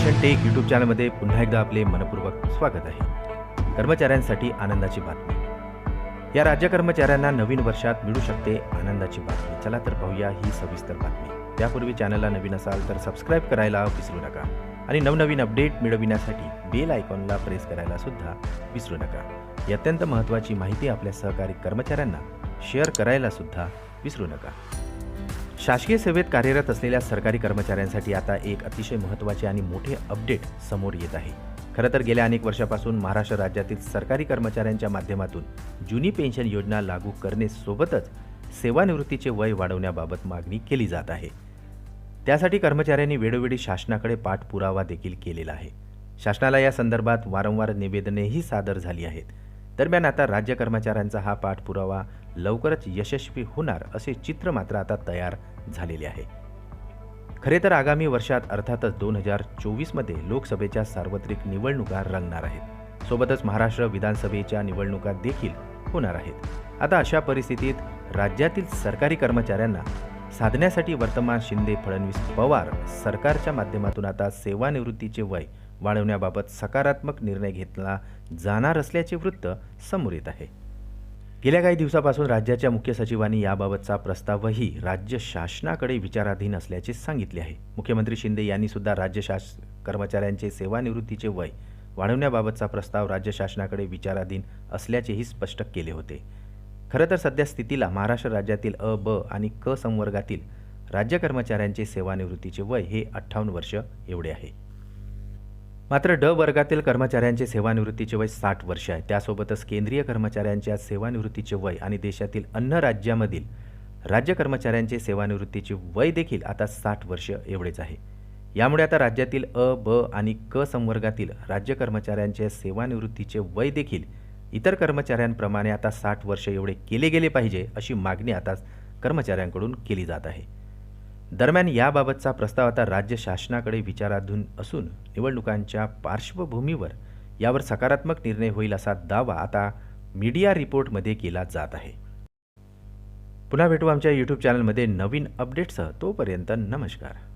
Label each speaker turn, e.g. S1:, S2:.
S1: Mission take YouTube चॅनलमध्ये पुन्हा एकदा आपले मनपूर्वक स्वागत आहे। कर्मचाऱ्यांसाठी आनंदाची बातमी। या राज्य कर्मचाऱ्यांना नवीन वर्षात मिळू शकते आनंदाची बातमी। चला तर पाहूया ही सविस्तर बातमी। त्यापूर्वी चॅनलला नवीन असाल तर सबस्क्राइब करायला विसरू नका आणि नवनवीन अपडेट मिळविण्यासाठी बेल आयकॉनला प्रेस करायला सुद्धा विसरू नका। ही अत्यंत महत्त्वाची माहिती आपल्या सहकारी कर्मचाऱ्यांना शेअर करायला सुद्धा विसरू नका। शासकीय सेवेत कार्यरत असलेल्या सरकारी कर्मचाऱ्यांसाठी आता एक अतिशय महत्त्वाचे आणि मोठे अपडेट समोर येत आहे। खरं तर गेल्या अनेक वर्षापासून महाराष्ट्र राज्यातील सरकारी कर्मचाऱ्यांच्या माध्यमातून जुनी पेन्शन योजना लागू करणे सोबतच सेवानिवृत्तीचे वय वाढवण्याबाबत मागणी केली जात आहे। त्यासाठी कर्मचाऱ्यांनी वेळोवेळी शासनाकडे पाठपुरावा देखील केलेला आहे। शासनाला या संदर्भात वारंवार निवेदनेही सादर झाली आहेत। दरम्यान आता राज्य कर्मचाऱ्यांचा हा पाठपुरावा लवकरच यशस्वी होणार असे चित्र मात्र आता तयार झालेले आहे। खरे तर आगामी वर्षात अर्थातच 2024 मध्ये लोकसभेच्या सार्वत्रिक निवडणुका रंगणार आहेत। सोबतच महाराष्ट्र विधानसभेच्या निवडणुका देखील होणार आहेत। आता अशा परिस्थितीत राज्यातील सरकारी कर्मचाऱ्यांना साधण्यासाठी वर्तमान शिंदे फडणवीस पवार सरकारच्या माध्यमातून आता सेवानिवृत्तीचे वय वाढवण्याबाबत सकारात्मक निर्णय घेतला जाणार असल्याचे वृत्त समोर येत आहे। गेल्या काही दिवसापासून राज्याच्या मुख्य सचिवांनी याबाबतचा प्रस्तावही राज्य शासनाकडे विचाराधीन असल्याचे सांगितले आहे। मुख्यमंत्री शिंदे यांनी सुद्धा कर्मचाऱ्यांचे सेवानिवृत्तीचे वय वाढवण्याबाबतचा प्रस्ताव राज्य शासनाकडे विचाराधीन असल्याचेही स्पष्ट केले होते। खरं तर सध्या स्थितीला महाराष्ट्र राज्यातील अ, ब आणि क संवर्गातील राज्य कर्मचाऱ्यांचे सेवानिवृत्तीचे वय हे 58 वर्ष एवढे आहे। मात्र ड वर्गातील कर्मचाऱ्यांचे सेवानिवृत्तीचे वय 60 वर्ष आहे। त्यासोबतच केंद्रीय कर्मचाऱ्यांच्या सेवानिवृत्तीचे वय आणि देशातील अन्य राज्यामधील राज्य कर्मचाऱ्यांचे सेवानिवृत्तीचे वय देखील आता 60 वर्ष एवढेच आहे। यामुळे आता राज्यातील अ, ब आणि क संवर्गातील राज्य कर्मचाऱ्यांचे सेवानिवृत्तीचे वय देखील इतर कर्मचाऱ्यांप्रमाणे आता 60 वर्ष एवढे केले गेले पाहिजे अशी मागणी आता कर्मचाऱ्यांकडून केली जात आहे। दरम्यान याबाबतचा प्रस्ताव आता राज्य शासनाकडे विचाराधीन असून निवडणुकांच्या पार्श्वभूमीवर यावर सकारात्मक निर्णय होईल असा दावा आता मीडिया रिपोर्टमध्ये केला जात आहे। पुन्हा भेटू आमच्या यूट्यूब चॅनलमध्ये नवीन अपडेट्ससह। तोपर्यंत नमस्कार।